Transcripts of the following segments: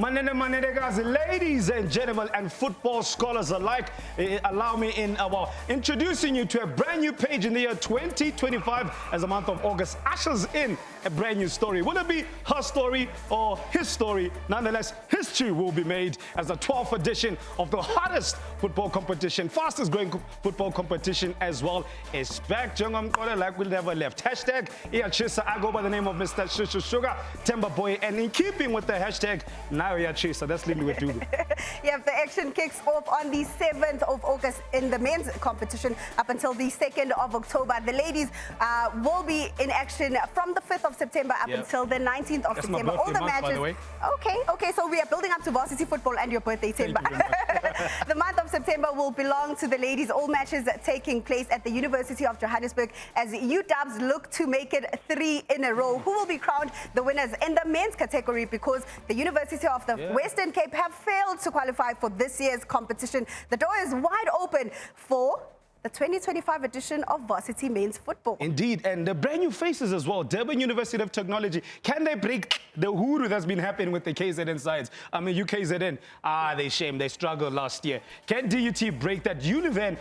Ladies and gentlemen and football scholars alike, allow me introducing you to a brand new page in the year 2025 as the month of August ushers in a brand new story. Will it be her story or his story? Nonetheless, history will be made as the 12th edition of the hottest football competition, fastest growing football competition as well, is back. Like we never left. Hashtag iyachesa. I go by the name of Mr. Sugar, Themba Boyi, and in keeping with the hashtag, now iyachesa. That's Lindiwe Dube. Yeah, the action kicks off on the 7th of August in the men's competition up until the 2nd of October. The ladies will be in action from the 5th of September up until the 19th of September. All the matches. By the way. Okay, so we are building up to Varsity Football and your birthday, Themba. The month of September will belong to the ladies. All matches taking place at the University of Johannesburg as Dubes look to make it 3 in a row. Who will be crowned the winners in the men's category, because the University of the Western Cape have failed to qualify for this year's competition. The door is wide open for the 2025 edition of Varsity Men's Football. Indeed, and the brand new faces as well. Durban University of Technology. Can they break the hoodoo that's been happening with the KZN sides? I mean, UKZN, they struggled last year. Can DUT break that? Univen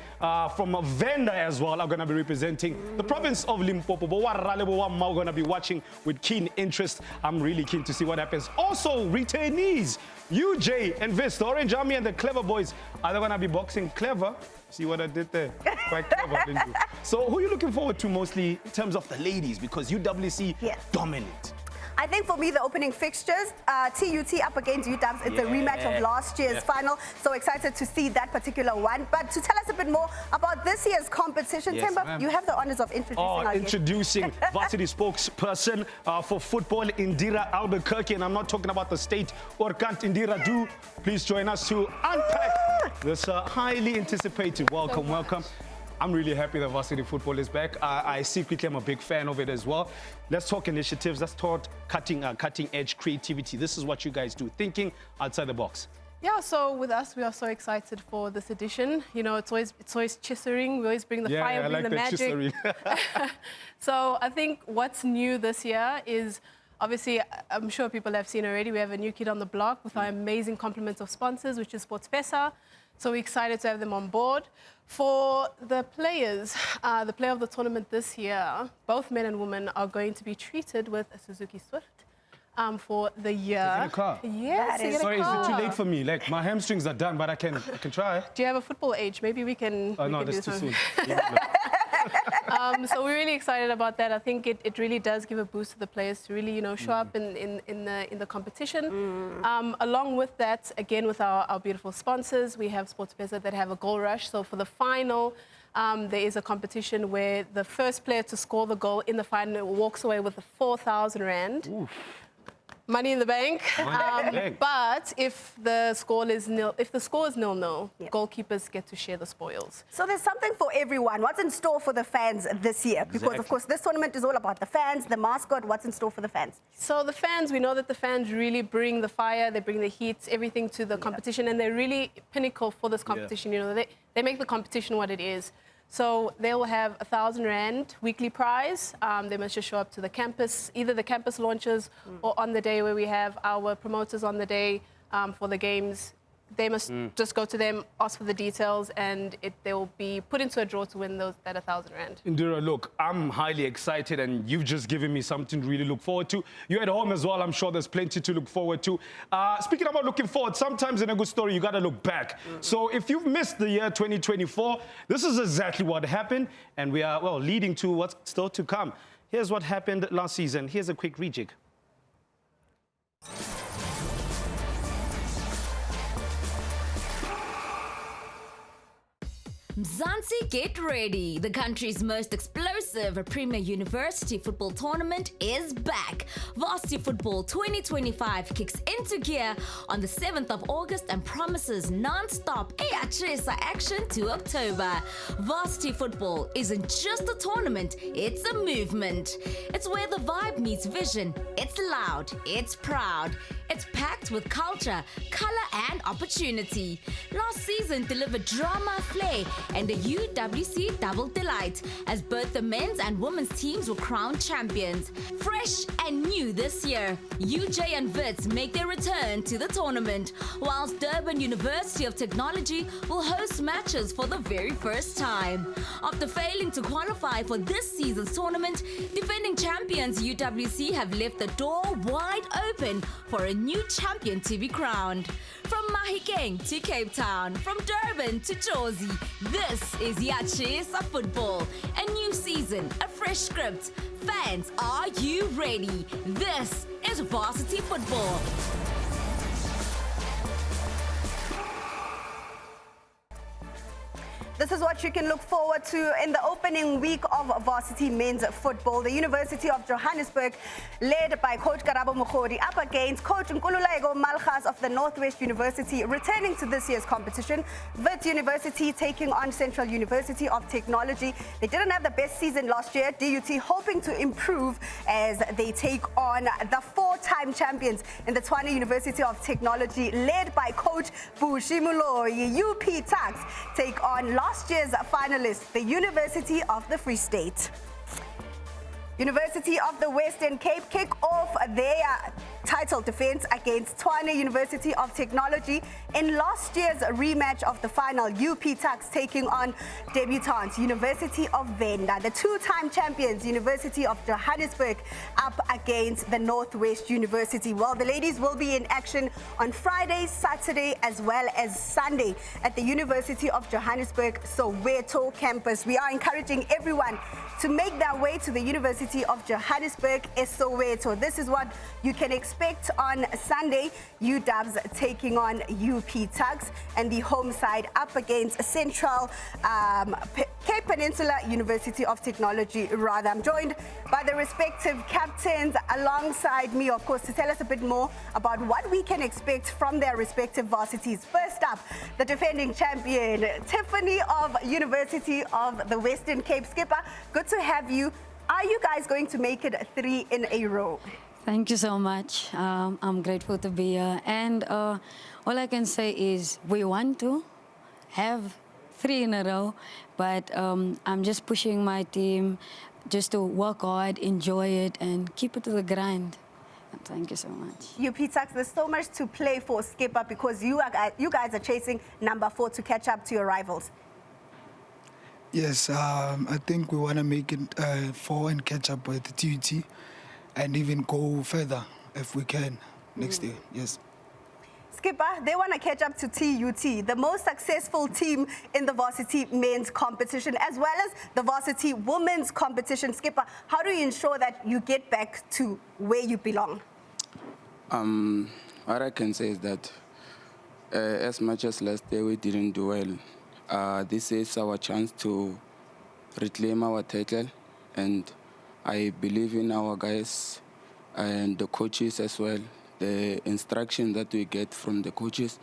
from a vendor as well are going to be representing the province of Limpopo. We're going to be watching with keen interest. I'm really keen to see what happens. Also, returnees, UJ and Vista, Orange Army and the Clever Boys, are they going to be boxing clever? See what I did there? Quite clever, didn't you? So who are you looking forward to mostly in terms of the ladies? Because UWC dominate. I think for me, the opening fixtures, TUT up against UWC, it's a rematch of last year's final. So excited to see that particular one. But to tell us a bit more about this year's competition, Themba, you have the honors of introducing varsity spokesperson for football, Indira Albuquerque. And I'm not talking about the state or can't. Indira, do please join us to unpack this highly anticipated welcome. I'm really happy that Varsity Football is back. I secretly am a big fan of it as well. Let's talk initiatives. Let's talk cutting-edge creativity. This is what you guys do, thinking outside the box. Yeah, so with us, we are so excited for this edition. You know, it's always chissering. We always bring the fire, bring the magic. So I think what's new this year is, obviously, I'm sure people have seen already, we have a new kid on the block with our amazing complement of sponsors, which is SuperSport. So we're excited to have them on board. For the players, the player of the tournament this year, both men and women are going to be treated with a Suzuki Swift for the year. Get a car? Yes, Sorry, is it too late for me? Like, my hamstrings are done, but I can try. Do you have a football age? Maybe we can. No, that's too soon. So we're really excited about that. I think it really does give a boost to the players to really, show up in the competition. Along with that, again, with our beautiful sponsors, we have SuperSport that have a goal rush. So for the final, there is a competition where the first player to score the goal in the final walks away with 4,000 rand. Oof. Money in the bank. But if the score is nil, goalkeepers get to share the spoils. So there's something for everyone. What's in store for the fans this year? Because of course this tournament is all about the fans, the mascot. What's in store for the fans? So the fans, we know that the fans really bring the fire, they bring the heat, everything to the competition, and they're really pinnacle for this competition. You know, they make the competition what it is. So they'll have 1,000 rand weekly prize. They must just show up to the campus, either the campus launches or on the day where we have our promoters on the day for the games. They must just go to them, ask for the details, and they will be put into a draw to win that 1,000 rand. Indira, look, I'm highly excited, and you've just given me something to really look forward to. You're at home as well. I'm sure there's plenty to look forward to. Speaking about looking forward, sometimes in a good story, you got to look back. So if you've missed the year 2024, this is exactly what happened, and we are, leading to what's still to come. Here's what happened last season. Here's a quick rejig. Mzansi, get ready. The country's most explosive premier university football tournament is back. Varsity Football 2025 kicks into gear on the 7th of August and promises non-stop iyachesa action to October. Varsity Football isn't just a tournament, it's a movement. It's where the vibe meets vision. It's loud, it's proud. It's packed with culture, color and opportunity. Last season delivered drama, flair and a UWC double delight as both the men men's and women's teams were crowned champions. Fresh and new this year, UJ and Wits make their return to the tournament, whilst Durban University of Technology will host matches for the very first time. After failing to qualify for this season's tournament, defending champions UWC have left the door wide open for a new champion to be crowned. From Mahikeng to Cape Town, from Durban to Jozi, this is iyachesa Football. A new season, a fresh script. Fans, are you ready? This is Varsity Football. This is what you can look forward to in the opening week of Varsity Men's Football. The University of Johannesburg, led by Coach Karabo Mokhori, up against Coach Nkululeko Malchas of the Northwest University, returning to this year's competition. Wits University taking on Central University of Technology. They didn't have the best season last year. DUT hoping to improve as they take on the four-time champions in the Tshwane University of Technology, led by Coach Bushimuloyi. UP Tax take on last year's finalist, the University of the Free State. University of the Western Cape kick off their title defense against Tshwane University of Technology in last year's rematch of the final. UP Tax taking on debutants University of Venda. The two-time champions University of Johannesburg up against the Northwest University. Well, the ladies will be in action on Friday, Saturday as well as Sunday at the University of Johannesburg Soweto campus. We are encouraging everyone to make their way to the University of Johannesburg Soweto. This is what you can expect on Sunday. UW's taking on UP Tugs, and the home side up against Central Cape Peninsula University of Technology. Rather, I'm joined by the respective captains alongside me, of course, to tell us a bit more about what we can expect from their respective varsities. First up, the defending champion, Tiffany of University of the Western Cape. Skipper, good to have you. Are you guys going to make it 3 in a row? Thank you so much. I'm grateful to be here. And all I can say is we want to have 3 in a row, but I'm just pushing my team just to work hard, enjoy it, and keep it to the grind. Thank you so much. UP Tugs, there's so much to play for, Skipper, because you guys are chasing number 4 to catch up to your rivals. Yes, I think we want to make it 4 and catch up with the TUT and even go further if we can next year, yes. Skipper, they want to catch up to TUT, the most successful team in the varsity men's competition, as well as the varsity women's competition. Skipper, how do you ensure that you get back to where you belong? What I can say is that as much as last year we didn't do well, this is our chance to reclaim our title, and I believe in our guys and the coaches as well. The instruction that we get from the coaches,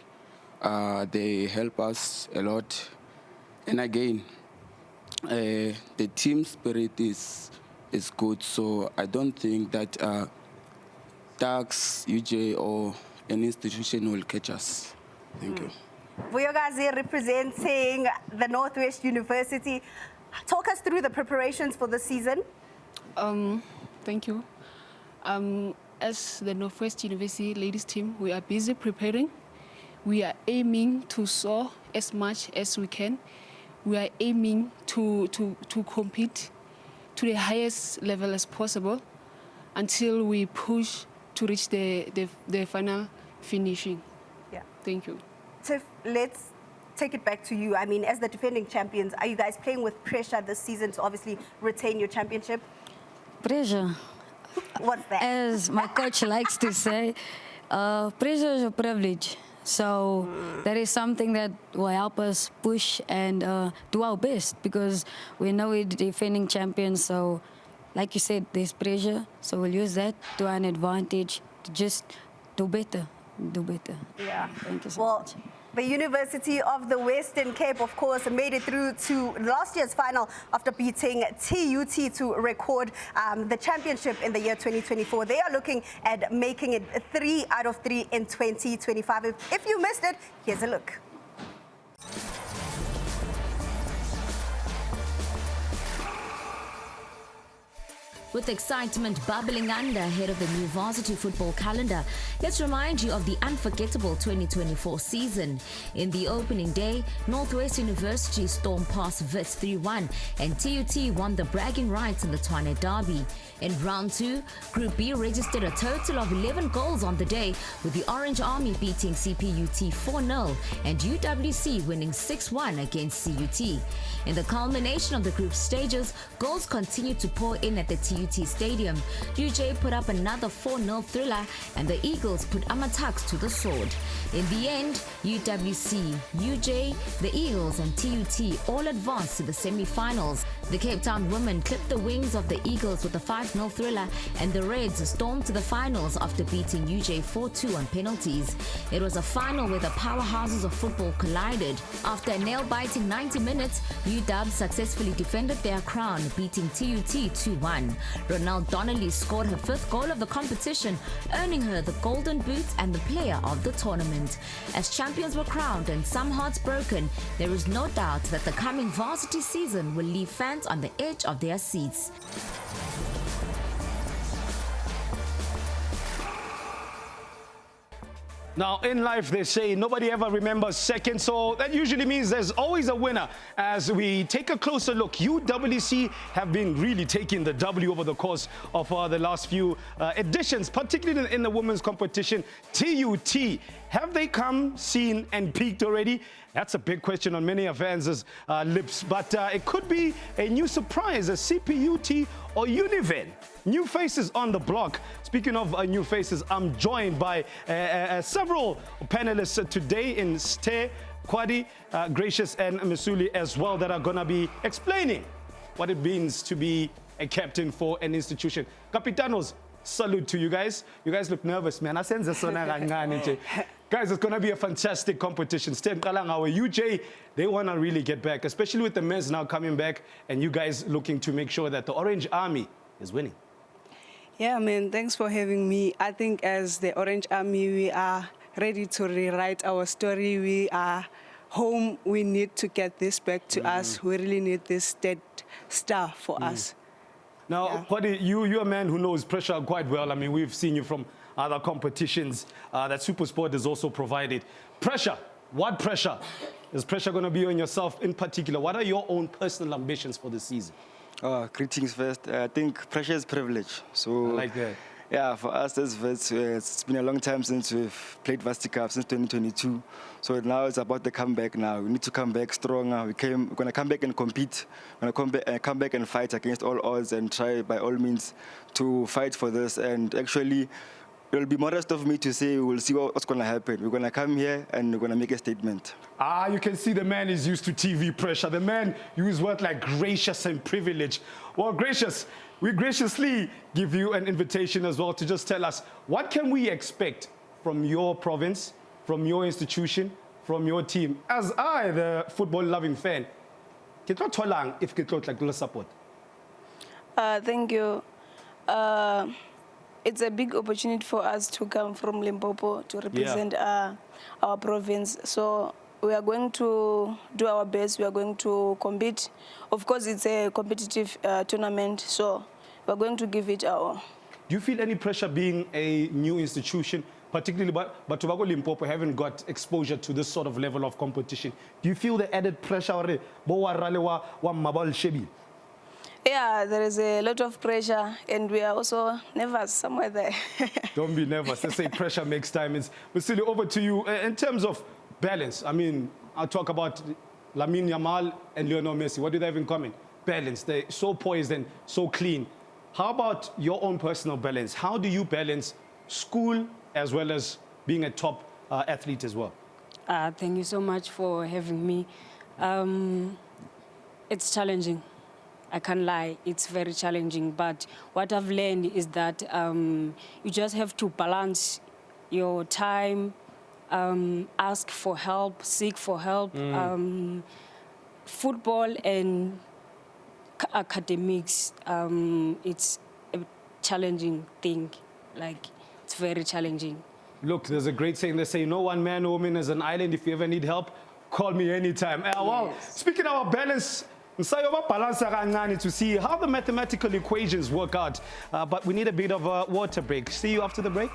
they help us a lot. And again, the team spirit is good, so I don't think that Tax, UJ, or an institution will catch us. Thank you. Vuyokazi representing the Northwest University. Talk us through the preparations for the season. Thank you. As the Northwest University ladies team, we are busy preparing. We are aiming to soar as much as we can. We are aiming to compete to the highest level as possible until we push to reach the final finishing. Yeah. Thank you. Tiff, let's take it back to you. I mean, as the defending champions, are you guys playing with pressure this season to obviously retain your championship? Pressure. What's that? As my coach likes to say, pressure is a privilege. So that is something that will help us push and do our best, because we know we're defending champions. So like you said, there's pressure. So we'll use that to our advantage to just do better. Yeah. Thank you so much. The University of the Western Cape, of course, made it through to last year's final after beating TUT to record the championship in the year 2024. They are looking at making it 3 out of 3 in 2025. If you missed it, here's a look. With excitement bubbling under ahead of the new varsity football calendar, let's remind you of the unforgettable 2024 season. In the opening day, Northwest University stormed past Wits 3-1 and TUT won the bragging rights in the Tshwane Derby. In round 2, Group B registered a total of 11 goals on the day, with the Orange Army beating CPUT 4-0 and UWC winning 6-1 against CUT. In the culmination of the group stages, goals continued to pour in at the TUT Stadium. UJ put up another 4-0 thriller and the Eagles put Amatax to the sword. In the end, UWC, UJ, the Eagles and TUT all advanced to the semi-finals. The Cape Town women clipped the wings of the Eagles with a 5-0 thriller and the Reds stormed to the finals after beating UJ 4-2 on penalties. It was a final where the powerhouses of football collided. After a nail-biting 90 minutes, UW successfully defended their crown, beating TUT 2-1. Ronald Donnelly scored her 5th goal of the competition, earning her the Golden Boot and the Player of the Tournament. As champions were crowned and some hearts broken, there is no doubt that the coming varsity season will leave fans on the edge of their seats. Now, in life, they say nobody ever remembers second, so that usually means there's always a winner. As we take a closer look, UWC have been really taking the W over the course of the last few editions, particularly in the women's competition. TUT, have they come, seen, and peaked already? That's a big question on many fans' lips, but it could be a new surprise, a CPUT or Univen. New faces on the block. Speaking of new faces, I'm joined by several panelists today in Ste, Kwadi, Gracious, and Misuli as well that are going to be explaining what it means to be a captain for an institution. Capitanos, salute to you guys. You guys look nervous, man. Guys, it's going to be a fantastic competition. Sten Kalang, our UJ, they want to really get back, especially with the men's now coming back and you guys looking to make sure that the Orange Army is winning. Yeah, man, thanks for having me. I think as the Orange Army, we are ready to rewrite our story. We are home. We need to get this back to us. We really need this state star for us. Now, Kwadi, you're a man who knows pressure quite well. I mean, we've seen you from other competitions that SuperSport has also provided. Pressure, what pressure? Is pressure going to be on yourself in particular? What are your own personal ambitions for the season? Greetings first. I think pressure is privilege. So I like that. Yeah, for us as vets, it's been a long time since we've played Varsity Cup, since 2022. So now it's about the comeback now. We need to come back stronger. We're going to come back and compete. We're going to come back and fight against all odds and try by all means to fight for this. And actually, it will be modest of me to say we'll see what's going to happen. We're going to come here and we're going to make a statement. You can see the man is used to TV pressure. The man used words like gracious and privilege. Well, Gracious, we graciously give you an invitation as well to just tell us what can we expect from your province, from your institution, from your team. As I, the football-loving fan, if support. Thank you. It's a big opportunity for us to come from Limpopo to represent our province. So we are going to do our best. We are going to compete. Of course, it's a competitive tournament, so we're going to give it our all. Do you feel any pressure being a new institution, particularly but Tobago Limpopo haven't got exposure to this sort of level of competition? Do you feel the added pressure? Yeah, there is a lot of pressure, and we are also nervous somewhere there. Don't be nervous. They say pressure makes diamonds. Vasily, over to you. In terms of balance, I mean, I'll talk about Lamine Yamal and Lionel Messi. What do they have in common? Balance. They're so poised and so clean. How about your own personal balance? How do you balance school as well as being a top athlete as well? Thank you so much for having me. It's challenging. I can't lie, it's very challenging. But what I've learned is that you just have to balance your time, ask for help, seek for help. Football and academics, it's a challenging thing. Like, it's very challenging. Look, there's a great saying. They say, no one man or woman is an island. If you ever need help, call me anytime. Well, speaking of our balance, Sayoba balance to see how the mathematical equations work out. But we need a bit of a water break. See you after the break.